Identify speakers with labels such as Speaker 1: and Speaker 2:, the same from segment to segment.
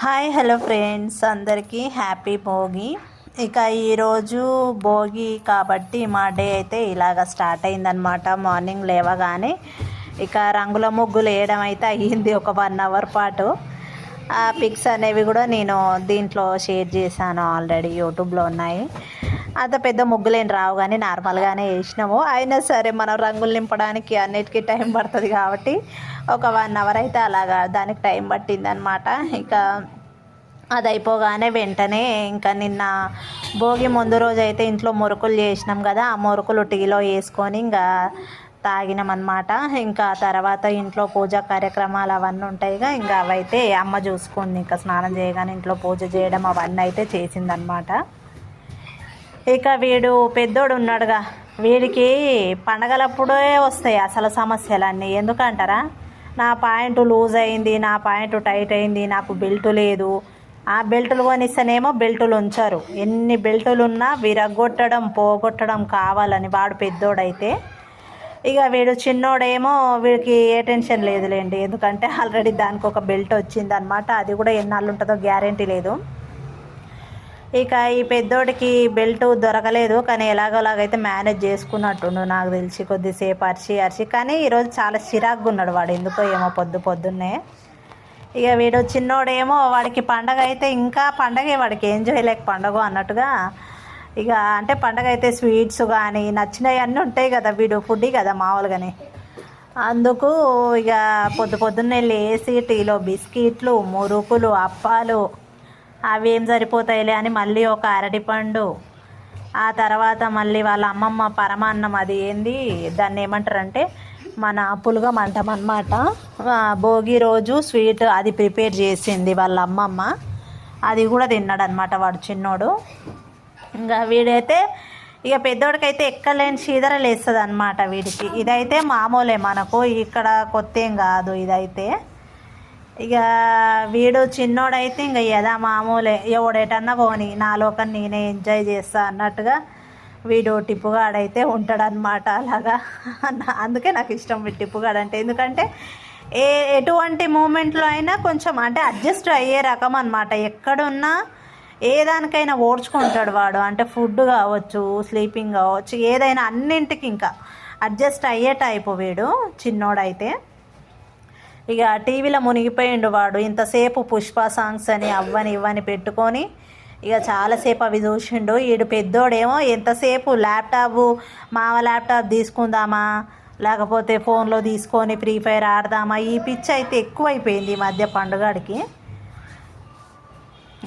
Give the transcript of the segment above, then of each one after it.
Speaker 1: Hi hello friends, అందరికీ happy Bhogi. ఇక ఈరోజు భోగి కాబట్టి మా డే అయితే ఇలాగ స్టార్ట్ అయిందనమాట. మార్నింగ్ లేవగానే ఇక రంగుల ముగ్గులు వేయడం అయితే అయ్యింది ఒక 1 అవర్ పాటు. ఆ పిక్స్ అనేవి కూడా నేను దీంట్లో షేర్ చేశాను, ఆల్రెడీ యూట్యూబ్లో ఉన్నాయి. అంత పెద్ద ముగ్గులేం రావు కానీ నార్మల్గానే వేసినాము. అయినా సరే మనం రంగులు నింపడానికి అన్నిటికీ టైం పడుతుంది కాబట్టి ఒక 1 అవర్ అయితే అలాగా దానికి టైం పట్టిందనమాట. ఇక అది అయిపోగానే వెంటనే ఇంకా నిన్న భోగి ముందు రోజు అయితే ఇంట్లో మురుకులు చేసినాం కదా, ఆ మురుకులు టీలో వేసుకొని ఇంకా తాగినామన్నమాట. ఇంకా తర్వాత ఇంట్లో పూజా కార్యక్రమాలు అవన్నీ ఉంటాయిగా, ఇంకా అవైతే అమ్మ చూసుకుంది. ఇంకా స్నానం చేయగానే ఇంట్లో పూజ చేయడం అవన్నీ అయితే చేసిందనమాట. ఇక వీడు పెద్దోడు ఉన్నాడుగా, వీడికి పండగలప్పుడే వస్తాయి అసలు సమస్యలన్నీ. ఎందుకంటారా, నా పాయింట్ లూజ్ అయింది, నా పాయింట్ టైట్ అయింది, నాకు బెల్ట్ లేదు. ఆ బెల్టులు కొనిస్తేనేమో బెల్టులు ఉంచారు. ఎన్ని బెల్టులు ఉన్నా విరగొట్టడం పోగొట్టడం కావాలని వాడు పెద్దోడైతే. ఇక వీడు చిన్నోడేమో వీడికి ఏ టెన్షన్ లేదులేండి, ఎందుకంటే ఆల్రెడీ దానికి ఒక బెల్ట్ వచ్చిందనమాట. అది కూడా ఎన్నాళ్ళు ఉంటుందో గ్యారంటీ లేదు. ఇక ఈ పెద్దోడికి బెల్ట్ దొరకలేదు, కానీ ఎలాగోలాగైతే మేనేజ్ చేసుకున్నట్టుండు నాకు తెలిసి. కొద్దిసేపు అరిచి కానీ ఈరోజు చాలా చిరాగ్గా ఉన్నాడు వాడు, ఎందుకో ఏమో పొద్దున్నే. ఇక వీడు చిన్నోడేమో వాడికి పండగ అయితే ఇంకా పండగే, వాడికి ఏం చేయలేక పండగ అన్నట్టుగా. ఇక అంటే పండగ అయితే స్వీట్స్ కానీ నచ్చినవి అన్నీ ఉంటాయి కదా, వీడు ఫుడ్డీ కదా మామూలుగానే. అందుకు ఇక పొద్దున్నే లేసి టీలో బిస్కెట్లు, మురుకులు, అప్పాలు అవి ఏం సరిపోతాయిలే అని మళ్ళీ ఒక అరటిపండు. ఆ తర్వాత మళ్ళీ వాళ్ళ అమ్మమ్మ పరమాన్నం, అది ఏంది దాన్ని ఏమంటారంటే మన పులుగం అంటాం అన్నమాట. భోగి రోజు స్వీట్ అది ప్రిపేర్ చేసింది వాళ్ళ అమ్మమ్మ, అది కూడా తిన్నాడనమాట వాడు చిన్నోడు. ఇంకా వీడైతే ఇక పెద్దోడికైతే ఎక్కలేని చీదరలు వేస్తుంది అనమాట వీడికి. ఇదైతే మామూలే మనకు, ఇక్కడ కొత్త ఏం కాదు ఇదైతే. ఇక వీడు చిన్నోడైతే ఇంకా యదా మామూలే, ఎవడేటన్నా పోని నా లోకం నేనే ఎంజాయ్ చేస్తా అన్నట్టుగా వీడు టిప్పుగాడైతే ఉంటాడనమాట అలాగా. అందుకే నాకు ఇష్టం టిప్పుగాడంటే, ఎందుకంటే ఎటువంటి మూమెంట్లో అయినా కొంచెం అంటే అడ్జస్ట్ అయ్యే రకం అనమాట. ఎక్కడున్నా ఏ దానికైనా ఓడ్చుకుంటాడు వాడు. అంటే ఫుడ్ కావచ్చు, స్లీపింగ్ కావచ్చు, ఏదైనా అన్నింటికి ఇంకా అడ్జస్ట్ అయ్యే టైపు వీడు చిన్నోడైతే. ఇక టీవీలో మునిగిపోయిండు వాడు. ఇంతసేపు పుష్ప సాంగ్స్ అని అవ్వని ఇవ్వని పెట్టుకొని ఇక చాలాసేపు అవి చూసిండు. వీడు పెద్దోడేమో ఎంతసేపు ల్యాప్టాప్, మావ ల్యాప్టాప్ తీసుకుందామా లేకపోతే ఫోన్లో తీసుకొని ఫ్రీ ఫైర్ ఆడదామా, ఈ పిచ్చి అయితే ఎక్కువైపోయింది ఈ మధ్య పండుగడికి.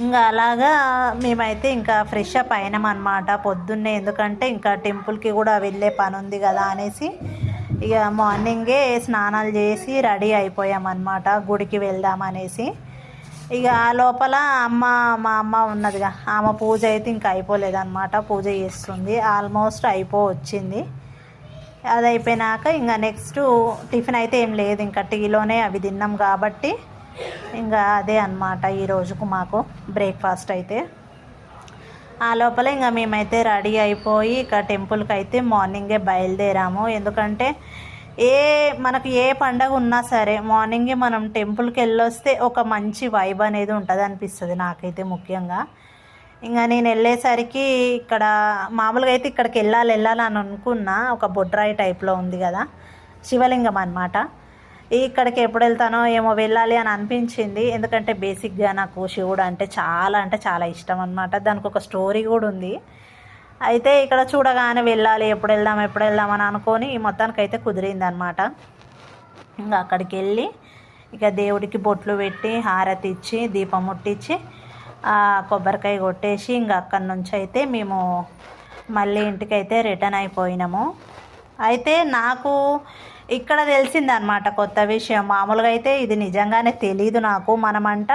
Speaker 1: ఇంకా అలాగా మేమైతే ఇంకా ఫ్రెష్ అప్ అయినామన్నమాట పొద్దున్నే. ఎందుకంటే ఇంకా టెంపుల్కి కూడా వెళ్ళే పని ఉంది కదా అనేసి ఇక మార్నింగే స్నానాలు చేసి రెడీ అయిపోయామన్నమాట, గుడికి వెళ్దామనేసి. ఇక ఆ లోపల మా అమ్మ ఉన్నదిగా, ఆమె పూజ అయితే ఇంకా అయిపోలేదన్నమాట, పూజ చేస్తుంది. ఆల్మోస్ట్ వచ్చింది. అది అయిపోయినాక ఇంకా నెక్స్ట్ టిఫిన్ అయితే ఏం లేదు, ఇంకా టీలోనే అవి తిన్నాం కాబట్టి ఇంకా అదే అన్నమాట ఈ రోజుకు మాకు బ్రేక్ఫాస్ట్ అయితే. ఆ లోపల ఇంకా మేమైతే రెడీ అయిపోయి ఇక టెంపుల్కి అయితే మార్నింగే బయలుదేరాము. ఎందుకంటే మనకు ఏ పండగ ఉన్నా సరే మార్నింగే మనం టెంపుల్కి వెళ్ళొస్తే ఒక మంచి వైబ్ అనేది ఉంటుంది అనిపిస్తుంది నాకైతే ముఖ్యంగా. ఇంకా నేను వెళ్ళేసరికి ఇక్కడ మామూలుగా అయితే ఇక్కడికి వెళ్ళాలని అనుకున్నా, ఒక బొడ్రాయి టైప్లో ఉంది కదా శివలింగం అనమాట. ఇక్కడికి ఎప్పుడు వెళ్తానో ఏమో వెళ్ళాలి అని అనిపించింది. ఎందుకంటే బేసిక్గా నాకు శివుడు అంటే చాలా ఇష్టం అనమాట. దానికి ఒక స్టోరీ కూడా ఉంది. అయితే ఇక్కడ చూడగానే వెళ్ళాలి, ఎప్పుడు వెళ్దాం అని అనుకొని మొత్తానికైతే కుదిరింది అనమాట. ఇంకా అక్కడికి వెళ్ళి ఇక దేవుడికి బొట్లు పెట్టి హారతి ఇచ్చి దీపం ముట్టించి కొబ్బరికాయ కొట్టేసి ఇంకా అక్కడి నుంచి అయితే మేము మళ్ళీ ఇంటికైతే రిటర్న్ అయిపోయినాము. అయితే నాకు ఇక్కడ తెలిసిందనమాట కొత్త విషయం. మామూలుగా అయితే ఇది నిజంగానే తెలీదు నాకు. మనమంట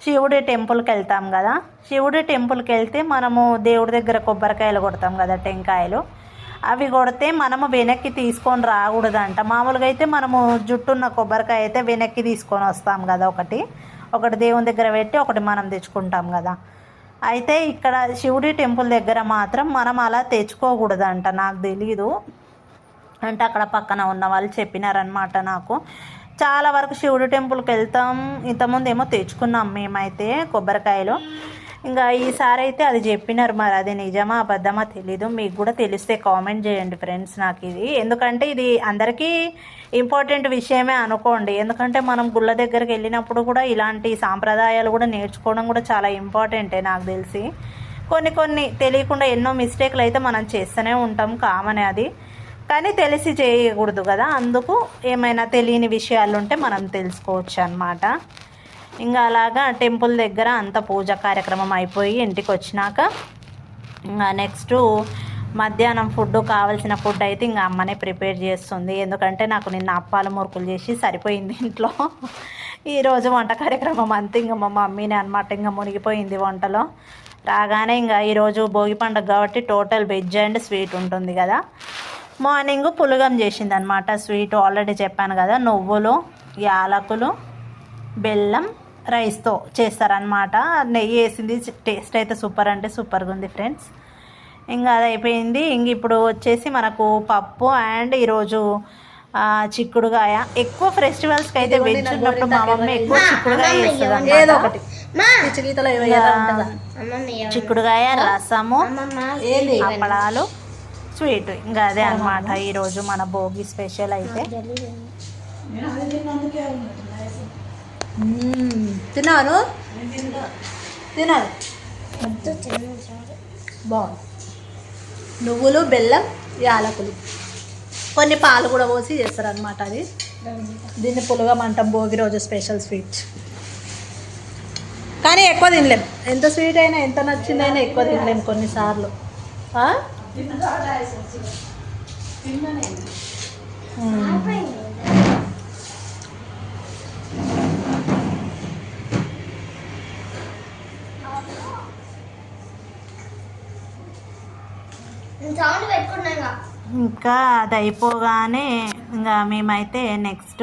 Speaker 1: శివుడి టెంపుల్కి వెళ్తాం కదా, శివుడి టెంపుల్కి వెళ్తే మనము దేవుడి దగ్గర కొబ్బరికాయలు కొడతాం కదా, టెంకాయలు, అవి కొడితే మనము వెనక్కి తీసుకొని రాకూడదంట. మామూలుగా అయితే మనము జుట్టున్న కొబ్బరికాయ అయితే వెనక్కి తీసుకొని వస్తాం కదా, ఒకటి దేవుని దగ్గర పెట్టి ఒకటి మనం తెచ్చుకుంటాం కదా. అయితే ఇక్కడ శివుడి టెంపుల్ దగ్గర మాత్రం మనం అలా తెచ్చుకోకూడదంట. నాకు తెలీదు, అంటే అక్కడ పక్కన ఉన్న వాళ్ళు చెప్పినారనమాట నాకు. చాలా వరకు శివుడు టెంపుల్కి వెళ్తాం. ఇంతకుముందు ఏమో తెచ్చుకున్నాం మేమైతే కొబ్బరికాయలు. ఇంకా ఈసారి అయితే అది చెప్పినారు, మరి అది నిజమా అబద్ధమా తెలీదు. మీకు కూడా తెలిస్తే కామెంట్ చేయండి ఫ్రెండ్స్. నాకు ఇది ఎందుకంటే ఇది అందరికీ ఇంపార్టెంట్ విషయమే అనుకోండి. ఎందుకంటే మనం గుళ్ళ దగ్గరికి వెళ్ళినప్పుడు కూడా ఇలాంటి సాంప్రదాయాలు కూడా నేర్చుకోవడం కూడా చాలా ఇంపార్టెంటే. నాకు తెలిసి కొన్ని తెలియకుండా ఎన్నో మిస్టేక్లు అయితే మనం చేస్తూనే ఉంటాం, కామనే అది. కానీ తెలిసి చేయకూడదు కదా, అందుకు ఏమైనా తెలియని విషయాలు ఉంటే మనం తెలుసుకోవచ్చు అన్నమాట. ఇంకా అలాగా టెంపుల్ దగ్గర అంత పూజ కార్యక్రమం అయిపోయి ఇంటికి వచ్చినాక ఇంకా నెక్స్ట్ మధ్యాహ్నం ఫుడ్, కావాల్సిన ఫుడ్ అయితే ఇంకా అమ్మనే ప్రిపేర్ చేస్తుంది. ఎందుకంటే నాకు నిన్న అప్పాలు మురుకులు చేసి సరిపోయింది ఇంట్లో. ఈరోజు వంట కార్యక్రమం అంతే ఇంకా మా మమ్మీనే అనమాట ఇంకా మునిగిపోయింది వంటలో. రాగానే ఇంకా ఈరోజు భోగి పండుగ కాబట్టి టోటల్ వెజ్ అండ్ స్వీట్ ఉంటుంది కదా. మార్నింగ్ పులగం చేసింది అనమాట. స్వీట్ ఆల్రెడీ చెప్పాను కదా, నువ్వులు, యాలకులు, బెల్లం, రైస్తో చేస్తారనమాట. నెయ్యి వేసింది. టేస్ట్ అయితే సూపర్ అంటే సూపర్గా ఉంది ఫ్రెండ్స్. ఇంకా అది అయిపోయింది. ఇంక ఇప్పుడు వచ్చేసి మనకు పప్పు అండ్ ఈరోజు చిక్కుడుగాయ. ఎక్కువ ఫెస్టివల్స్కి అయితే వెజ్ ఉన్నప్పుడు మా మమ్మీ ఎక్కువ చిక్కుడుగాయ వేస్తుంది. చిక్కుడుగాయ, రసము, అప్పడాలు, స్వీట్. ఇంకా అదే అనమాట ఈరోజు మన భోగి స్పెషల్ అయితే. తిన్నాను బాగుంది. నువ్వులు, బెల్లం, యాలకులు, కొన్ని పాలు కూడా పోసి చేస్తారనమాట. అది దీన్ని పులగం అంటాం, భోగి రోజు స్పెషల్ స్వీట్. కానీ ఎక్కువ తినలేం. ఎంత స్వీట్ అయినా, ఎంత నచ్చిందైనా ఎక్కువ తినలేం కొన్నిసార్లు. ఇంకా అది అయిపోగానే ఇంకా మేమైతే నెక్స్ట్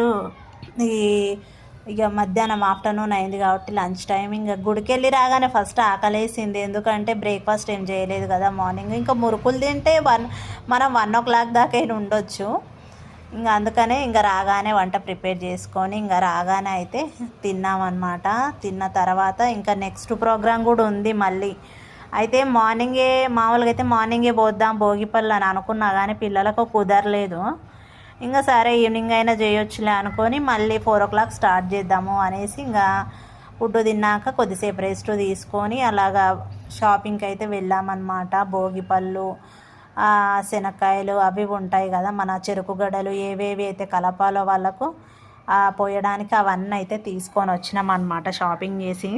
Speaker 1: ఇక మధ్యాహ్నం ఆఫ్టర్నూన్ అయింది కాబట్టి లంచ్ టైం. ఇంకా గుడికి వెళ్ళి రాగానే ఫస్ట్ ఆకలేసింది. ఎందుకంటే బ్రేక్ఫాస్ట్ ఏం చేయలేదు కదా మార్నింగ్. ఇంకా మురుకులు తింటే మనం 1 o'clock దాకా ఉండొచ్చు. ఇంకా అందుకనే ఇంకా రాగానే వంట ప్రిపేర్ చేసుకొని ఇంకా రాగానే అయితే తిన్నామన్నమాట. తిన్న తర్వాత ఇంకా నెక్స్ట్ ప్రోగ్రాం కూడా ఉంది మళ్ళీ. అయితే మామూలుగా అయితే మార్నింగే పోద్దాం భోగిపళ్ళు అని అనుకున్నా కానీ పిల్లలకు కుదరలేదు. ఇంకా సరే ఈవినింగ్ అయినా చేయొచ్చులే అనుకొని మళ్ళీ 4 o'clock స్టార్ట్ చేద్దాము అనేసి ఇంకా ఫుడ్ తిన్నాక కొద్దిసేపు రెస్ట్ తీసుకొని అలాగా షాపింగ్కి అయితే వెళ్ళామన్నమాట. భోగిపళ్ళు, శనక్కాయలు అవి ఉంటాయి కదా, మన చెరుకు గడలు ఏవేవి అయితే కలపాలో వాళ్ళకు పోయడానికి అవన్నీ అయితే తీసుకొని వచ్చినామన్నమాట షాపింగ్ చేసి.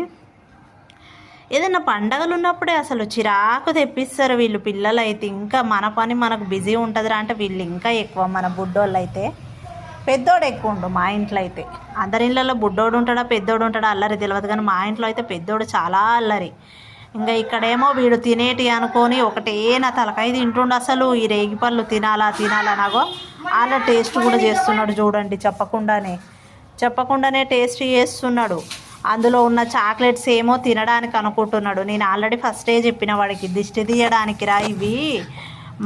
Speaker 1: ఏదైనా పండగలు ఉన్నప్పుడే అసలు చిరాకు తెప్పిస్తారు వీళ్ళు పిల్లలు అయితే. ఇంకా మన పని మనకు బిజీ ఉంటుందిరా అంటే వీళ్ళు ఇంకా ఎక్కువ. మన బుడ్డోళ్ళు అయితే పెద్దోడు ఎక్కువ ఉండు మా ఇంట్లో అయితే. అందరి ఇళ్ళల్లో బుడ్డోడు ఉంటాడా పెద్దోడు ఉంటాడా అల్లరి తెలియదు, కానీ మా ఇంట్లో అయితే పెద్దోడు చాలా అల్లరి. ఇంకా ఇక్కడేమో వీడు తినేటి అనుకొని ఒకటే నా తలకాయ తింటుండు. అసలు ఈ రేగిపళ్ళు తినాలా నాగో వాళ్ళ టేస్ట్ కూడా చేస్తున్నాడు చూడండి. చెప్పకుండానే టేస్ట్ చేస్తున్నాడు. అందులో ఉన్న చాక్లెట్స్ ఏమో తినడానికి అనుకుంటున్నాడు. నేను ఆల్రెడీ ఫస్టే చెప్పిన వాడికి దిష్టి తీయడానికి రా ఇవి,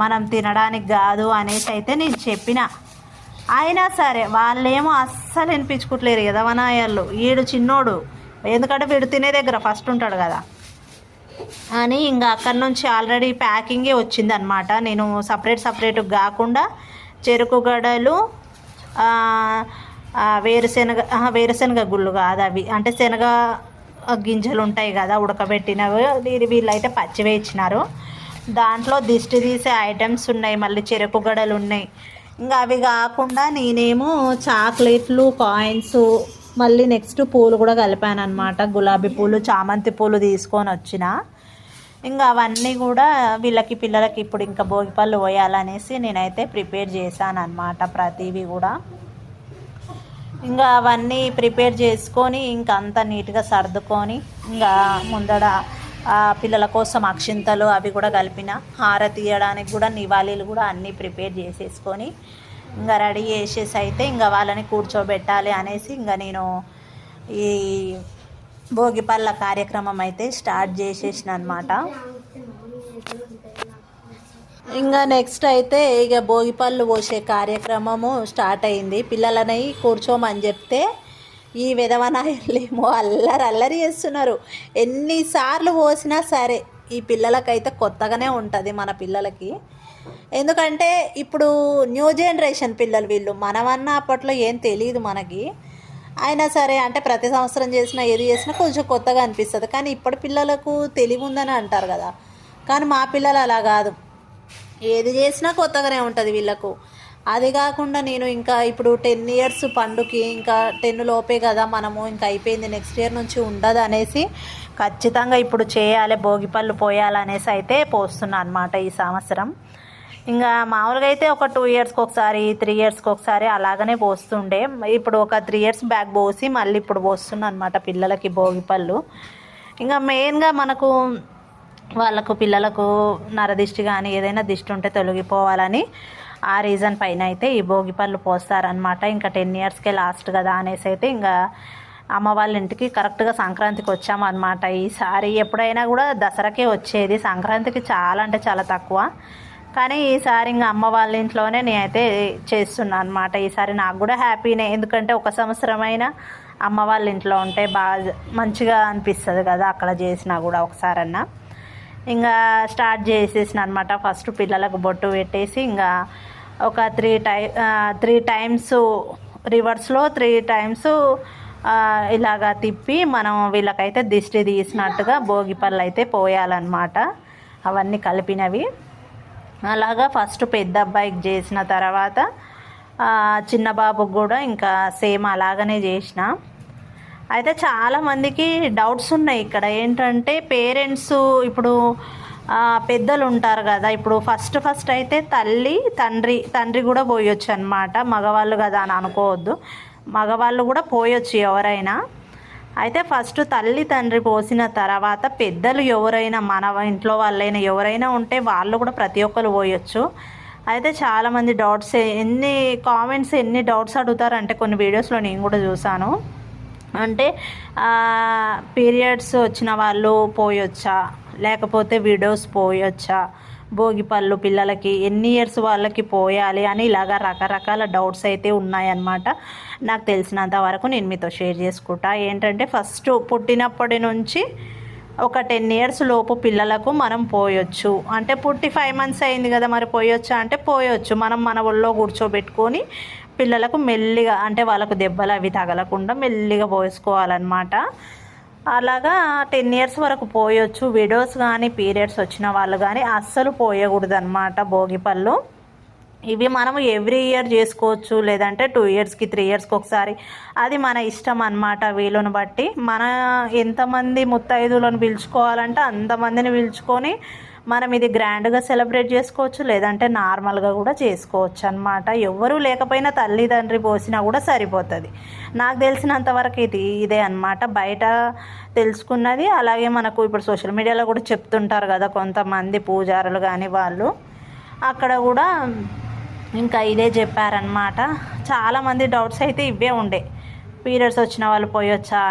Speaker 1: మనం తినడానికి కాదు అనేసి అయితే నేను చెప్పిన. అయినా సరే వాళ్ళేమో అస్సలు వినిపించుకోవట్లేరు కదా వనాయాళ్ళు. వీడు చిన్నోడు, ఎందుకంటే వీడు తినే దగ్గర ఫస్ట్ ఉంటాడు కదా అని ఇంకా అక్కడి నుంచి ఆల్రెడీ ప్యాకింగే వచ్చిందనమాట. నేను సపరేట్ కాకుండా చెరుకు గడలు, వేరుశనగ గుళ్ళు కాదు అవి, అంటే శనగ గింజలు ఉంటాయి కదా ఉడకబెట్టినవి. వీళ్ళైతే పచ్చివే ఇచ్చినారు. దాంట్లో దిష్టి తీసే ఐటమ్స్ ఉన్నాయి, మళ్ళీ చెరుకు గడలు ఉన్నాయి. ఇంకా అవి కాకుండా నేనేమో చాక్లెట్లు, కాయిన్స్, మళ్ళీ నెక్స్ట్ పూలు కూడా కలిపాను అనమాట. గులాబీ పూలు, చామంతి పూలు తీసుకొని వచ్చిన. ఇంకా అవన్నీ కూడా పిల్లలకి ఇప్పుడు ఇంకా భోగిపళ్ళు పోయాలనేసి నేనైతే ప్రిపేర్ చేశాను అనమాట ప్రతివి కూడా. ఇంకా అవన్నీ ప్రిపేర్ చేసుకొని ఇంకా అంతా నీట్గా సర్దుకొని ఇంకా ముందడ పిల్లల కోసం అక్షింతలు అవి కూడా కలిపిన. హారతి తీయడానికి కూడా నివాళీలు కూడా అన్నీ ప్రిపేర్ చేసేసుకొని ఇంకా రెడీ చేసేసి అయితే ఇంకా వాళ్ళని కూర్చోబెట్టాలి అనేసి ఇంకా నేను ఈ భోగిపళ్ళ కార్యక్రమం అయితే స్టార్ట్ చేసేసిన అనమాట. ఇంకా నెక్స్ట్ అయితే ఇక భోగిపళ్ళు పోసే కార్యక్రమము స్టార్ట్ అయింది. పిల్లలని కూర్చోమని చెప్తే ఈ విధవనాయలేమో అల్లరి అల్లరి చేస్తున్నారు. ఎన్నిసార్లు పోసినా సరే ఈ పిల్లలకైతే కొత్తగానే ఉంటుంది మన పిల్లలకి. ఎందుకంటే ఇప్పుడు న్యూ జనరేషన్ పిల్లలు వీళ్ళు. మనమన్నా అప్పట్లో ఏం తెలియదు మనకి. అయినా సరే అంటే ప్రతి సంవత్సరం చేసినా ఏది చేసినా కొంచెం కొత్తగా అనిపిస్తుంది. కానీ ఇప్పటి పిల్లలకు తెలివి ఉందని అంటారు కదా, కానీ మా పిల్లలు అలా కాదు, ఏది చేసినా కొత్తగానే ఉంటుంది వీళ్ళకు. అది కాకుండా నేను ఇంకా ఇప్పుడు 10 ఇయర్స్ పండుకి ఇంకా 10 లోపే కదా మనము, ఇంకా అయిపోయింది, నెక్స్ట్ ఇయర్ నుంచి ఉండదు అనేసి ఖచ్చితంగా ఇప్పుడు చేయాలి, భోగిపళ్ళు పోయాలనేసి అయితే పోస్తున్నా అనమాట ఈ సంవత్సరం. ఇంకా మామూలుగా అయితే ఒక 2 ఇయర్స్కి ఒకసారి 3 ఇయర్స్కి ఒకసారి అలాగనే పోస్తుండే. ఇప్పుడు ఒక 3 ఇయర్స్ బ్యాక్ పోసి మళ్ళీ ఇప్పుడు పోస్తున్నా అనమాట పిల్లలకి భోగిపళ్ళు. ఇంకా మెయిన్గా మనకు వాళ్ళకు పిల్లలకు నరదిష్టి కానీ ఏదైనా దిష్టి ఉంటే తొలగిపోవాలని ఆ రీజన్ పైన అయితే ఈ భోగిపళ్ళు పోస్తారనమాట. ఇంకా 10 ఇయర్స్కే లాస్ట్ కదా అనేసి అయితే ఇంకా అమ్మ వాళ్ళ ఇంటికి కరెక్ట్గా సంక్రాంతికి వచ్చామన్నమాట. ఈసారి ఎప్పుడైనా కూడా దసరాకే వచ్చేది, సంక్రాంతికి చాలా అంటే చాలా తక్కువ. కానీ ఈసారి ఇంకా అమ్మ వాళ్ళ ఇంట్లోనే నేనైతే చేస్తున్నాను అనమాట. ఈసారి నాకు కూడా హ్యాపీనే, ఎందుకంటే ఒక సంవత్సరం అయినా అమ్మ వాళ్ళ ఇంట్లో ఉంటే బాగా మంచిగా అనిపిస్తుంది కదా అక్కడ చేసినా కూడా ఒకసారన్నా. ఇంకా స్టార్ట్ చేసేసిన అనమాట. ఫస్ట్ పిల్లలకు బొట్టు పెట్టేసి ఇంకా ఒక 3 టైమ్స్ రివర్స్లో 3 టైమ్స్ ఇలాగా తిప్పి మనం వీళ్ళకైతే దిష్టి తీసినట్టుగా భోగిపళ్ళు అయితే పోయాలన్నమాట, అవన్నీ కలిపినవి. అలాగా ఫస్ట్ పెద్ద అబ్బాయికి చేసిన తర్వాత చిన్న బాబుకి కూడా ఇంకా సేమ్ అలాగనే చేసిన. అయితే చాలామందికి డౌట్స్ ఉన్నాయి ఇక్కడ. ఏంటంటే పేరెంట్స్ ఇప్పుడు పెద్దలు ఉంటారు కదా, ఇప్పుడు ఫస్ట్ అయితే తండ్రి కూడా పోయొచ్చు అనమాట. మగవాళ్ళు కదా అని అనుకోవద్దు, మగవాళ్ళు కూడా పోయొచ్చు ఎవరైనా. అయితే ఫస్ట్ తండ్రి పోసిన తర్వాత పెద్దలు ఎవరైనా మన ఇంట్లో వాళ్ళైనా ఎవరైనా ఉంటే వాళ్ళు కూడా ప్రతి ఒక్కరు పోయొచ్చు. అయితే చాలామంది డౌట్స్, ఎన్ని డౌట్స్ అడుగుతారంటే కొన్ని వీడియోస్లో నేను కూడా చూసాను. అంటే పీరియడ్స్ వచ్చిన వాళ్ళు పోయొచ్చా, లేకపోతే విడోస్ పోయొచ్చా, భోగిపళ్ళు పిల్లలకి ఎన్ని ఇయర్స్ వాళ్ళకి పోయాలి అని ఇలాగా రకరకాల డౌట్స్ అయితే ఉన్నాయన్నమాట. నాకు తెలిసినంత వరకు నేను మీతో షేర్ చేసుకుంటా. ఏంటంటే ఫస్ట్ పుట్టినప్పటి నుంచి ఒక 10 ఇయర్స్ లోపు పిల్లలకు మనం పోయొచ్చు. అంటే పుట్టి 5 మంత్స్ అయింది కదా మరి పోయొచ్చా అంటే పోయొచ్చు. మనం మన ఒళ్ళో కూర్చోబెట్టుకొని పిల్లలకు మెల్లిగా, అంటే వాళ్ళకు దెబ్బలు అవి తగలకుండా మెల్లిగా పోసుకోవాలన్నమాట. అలాగా 10 ఇయర్స్ వరకు పోయొచ్చు. విడోస్ కానీ పీరియడ్స్ వచ్చిన వాళ్ళు కానీ అస్సలు పోయకూడదు అనమాట భోగిపళ్ళు. ఇవి మనం ఎవ్రీ ఇయర్ చేసుకోవచ్చు, లేదంటే 2 ఇయర్స్కి 3 ఇయర్స్కి ఒకసారి, అది మన ఇష్టం అన్నమాట. వీలును బట్టి మన ఎంతమంది ముత్తైదులను పిలుచుకోవాలంటే అంతమందిని పిలుచుకొని మనం ఇది గ్రాండ్గా సెలబ్రేట్ చేసుకోవచ్చు, లేదంటే నార్మల్గా కూడా చేసుకోవచ్చు అనమాట. ఎవరు లేకపోయినా తల్లిదండ్రి పోసినా కూడా సరిపోతుంది. నాకు తెలిసినంతవరకు ఇదే అనమాట బయట తెలుసుకున్నది. అలాగే మనకు ఇప్పుడు సోషల్ మీడియాలో కూడా చెప్తుంటారు కదా కొంతమంది పూజారులు కానీ, వాళ్ళు అక్కడ కూడా ఇంకా ఇదే చెప్పారనమాట. చాలామంది డౌట్స్ అయితే ఇవే ఉండే. పీరియడ్స్ వచ్చిన వాళ్ళు పోయొచ్చా,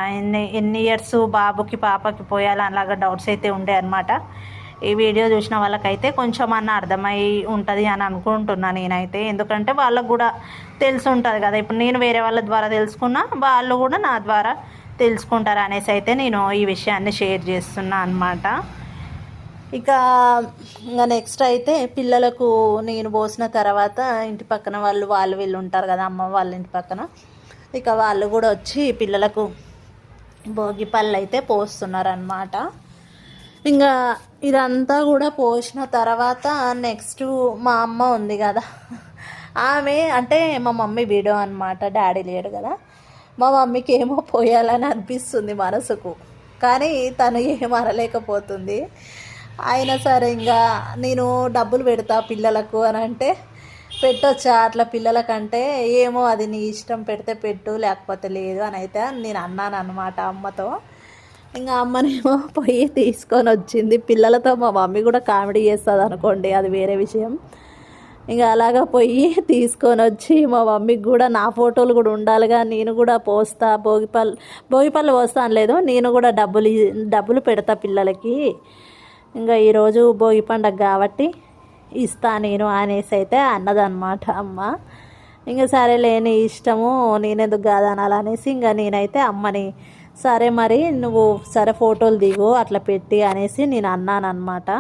Speaker 1: ఎన్ని ఇయర్స్ బాబుకి పాపకి పోయాలి, అలాగా డౌట్స్ అయితే ఉండే అనమాట. ఈ వీడియో చూసిన వాళ్ళకైతే కొంచెం అన్న అర్థమై ఉంటుంది అని అనుకుంటున్నాను నేనైతే. ఎందుకంటే వాళ్ళకు కూడా తెలిసి ఉంటుంది కదా, ఇప్పుడు నేను వేరే వాళ్ళ ద్వారా తెలుసుకున్నా, వాళ్ళు కూడా నా ద్వారా తెలుసుకుంటారు అనేసి అయితే నేను ఈ విషయాన్ని షేర్ చేస్తున్నా అనమాట. ఇంకా నెక్స్ట్ అయితే పిల్లలకు నేను పోసిన తర్వాత ఇంటి పక్కన వాళ్ళు వీళ్ళు ఉంటారు కదా, అమ్మ వాళ్ళ ఇంటి పక్కన, ఇక వాళ్ళు కూడా వచ్చి పిల్లలకు భోగిపళ్ళు అయితే పోస్తున్నారనమాట. ఇంకా ఇదంతా కూడా పోసిన తర్వాత నెక్స్ట్ మా అమ్మ ఉంది కదా, ఆమె అంటే మా మమ్మీ వీడియో అనమాట, డాడీ లేడు కదా. మా మమ్మీకి ఏమో పోయాలని అనిపిస్తుంది మనసుకు, కానీ తను ఏం అనలేకపోతుంది. అయినా సరే ఇంకా నేను డబ్బులు పెడతా పిల్లలకు అని అంటే, పెట్టొచ్చా అట్లా పిల్లలకంటే, ఏమో అది నీ ఇష్టం, పెడితే పెట్టు లేకపోతే లేదు అని అయితే నేను అన్నాను అనమాట అమ్మతో. ఇంకా అమ్మనేమో పోయి తీసుకొని వచ్చింది. పిల్లలతో మా మమ్మీ కూడా కామెడీ చేస్తుంది అనుకోండి, అది వేరే విషయం. ఇంకా అలాగా పోయి తీసుకొని వచ్చి మా మమ్మీకి కూడా నా ఫోటోలు కూడా ఉండాలిగా, నేను కూడా పోస్తా, భోగిపళ్ళు పోస్తాను లేదు, నేను కూడా డబ్బులు పెడతా పిల్లలకి. ఇంకా ఈరోజు భోగి పండుగ కాబట్టి ఇస్తా నేను అనేసి అయితే అన్నదన్నమాట అమ్మ. ఇంకా సరేలే నీ ఇష్టము, నేనెందుకు కాదనాలనేసి ఇంకా నేనైతే అమ్మని సరే మరి నువ్వు సరే ఫోటోలు దిగు అట్లా పెట్టి అనేసి నేను అన్నానమాట.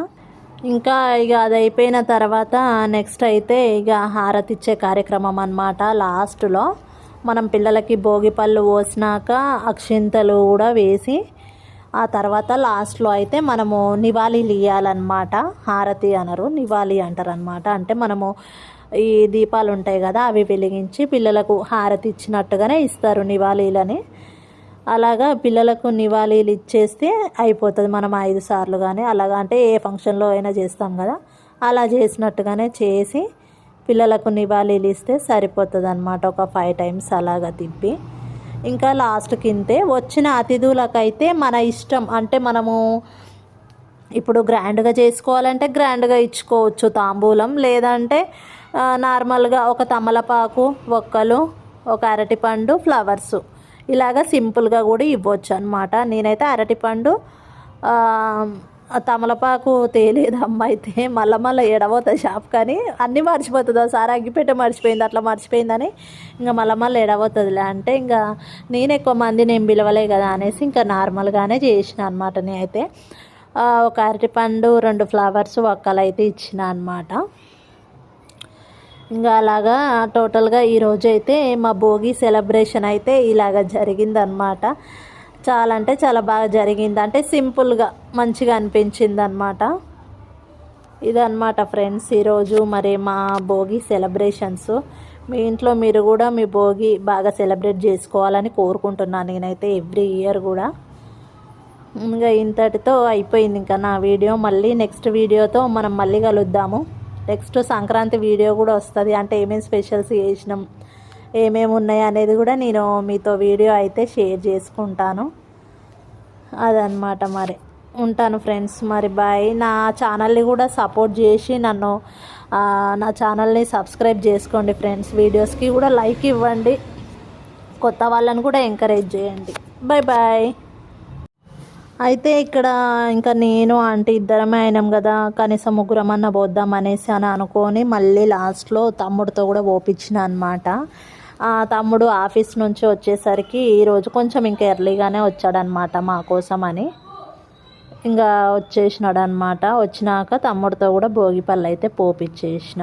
Speaker 1: ఇంకా ఇక అది అయిపోయిన తర్వాత నెక్స్ట్ అయితే ఇక హారతి ఇచ్చే కార్యక్రమం అన్నమాట. లాస్ట్లో మనం పిల్లలకి భోగి పళ్ళు పోసినాక అక్షింతలు కూడా వేసి ఆ తర్వాత లాస్ట్లో అయితే మనము నివాళీలు ఇవ్వాలన్నమాట. హారతి అనరు, నివాళి అంటారు అనమాట. అంటే మనము ఈ దీపాలు ఉంటాయి కదా అవి వెలిగించి పిల్లలకు హారతి ఇచ్చినట్టుగానే ఇస్తారు నివాళీలని. అలాగా పిల్లలకు నివాళీలు ఇచ్చేస్తే అయిపోతుంది. మనం 5 సార్లు కానీ అలాగా అంటే ఏ ఫంక్షన్లో అయినా చేస్తాం కదా అలా చేసినట్టుగానే చేసి పిల్లలకు నివాళీలు ఇస్తే సరిపోతుంది అనమాట. ఒక 5 టైమ్స్ అలాగా తిప్పి ఇంకా లాస్ట్కి ఇంతే. వచ్చిన అతిథులకైతే మన ఇష్టం, అంటే మనము ఇప్పుడు గ్రాండ్గా చేసుకోవాలంటే గ్రాండ్గా ఇచ్చుకోవచ్చు తాంబూలం, లేదంటే నార్మల్గా ఒక తమలపాకు, ఒక్కలు, ఒక అరటిపండు, ఫ్లవర్సు ఇలాగ సింపుల్గా కూడా ఇవ్వచ్చు అనమాట. నేనైతే అరటిపండు తమలపాకు తేలేదు అమ్మ అయితే మళ్ళీ ఎడబోతుంది షాప్ కానీ అన్నీ మర్చిపోతుంది. ఒకసారి అగ్గిపెట్ట మర్చిపోయింది అట్లా మర్చిపోయిందని ఇంకా మళ్ళీ ఎడబోతుందిలే అంటే ఇంకా నేను ఎక్కువ మంది నేను పిలవలే కదా అనేసి ఇంకా నార్మల్గానే చేసిన అనమాట. నేనైతే ఒక అరటిపండు 2 ఫ్లవర్స్ ఒక్కలు అయితే ఇచ్చిన అనమాట. ఇంకా అలాగా టోటల్గా ఈరోజు అయితే మా భోగి సెలబ్రేషన్ అయితే ఇలాగ జరిగిందనమాట. చాలా అంటే చాలా బాగా జరిగింది, అంటే సింపుల్గా మంచిగా అనిపించింది అనమాట. ఇదన్నమాట ఫ్రెండ్స్ ఈరోజు మరి మా భోగి సెలబ్రేషన్స్. మీ ఇంట్లో మీరు కూడా మీ భోగి బాగా సెలబ్రేట్ చేసుకోవాలని కోరుకుంటున్నాను నేనైతే ఎవ్రీ ఇయర్ కూడా. ఇంకా ఇంతటితో అయిపోయింది ఇంకా నా వీడియో. మళ్ళీ నెక్స్ట్ వీడియోతో మనం మళ్ళీ కలుద్దాము. నెక్స్ట్ సంక్రాంతి వీడియో కూడా వస్తుంది, అంటే ఏమేమి స్పెషల్స్ చేసినాం ఏమేమి ఉన్నాయి అనేది కూడా నేను మీతో వీడియో అయితే షేర్ చేసుకుంటాను. అదనమాట. మరి ఉంటాను ఫ్రెండ్స్, మరి బాయ్. నా ఛానల్ని కూడా సపోర్ట్ చేసి నన్ను నా ఛానల్ని సబ్స్క్రైబ్ చేసుకోండి ఫ్రెండ్స్. వీడియోస్కి కూడా లైక్ ఇవ్వండి, కొత్త వాళ్ళని కూడా ఎంకరేజ్ చేయండి. Bye bye. అయితే ఇక్కడ ఇంకా నేను ఆంటీ ఇద్దరమే అయినాం కదా, కనీసం ముగ్గురమన్నా పోద్దాం అనేసి అని అనుకొని మళ్ళీ లాస్ట్లో తమ్ముడితో కూడా పోపించిన అనమాట. తమ్ముడు ఆఫీస్ నుంచి వచ్చేసరికి ఈరోజు కొంచెం ఇంకా ఎర్లీగానే వచ్చాడనమాట మా కోసం అని. ఇంకా వచ్చేసినాడు అనమాట. వచ్చినాక తమ్ముడితో కూడా భోగిపళ్ళు అయితే పోపించేసిన.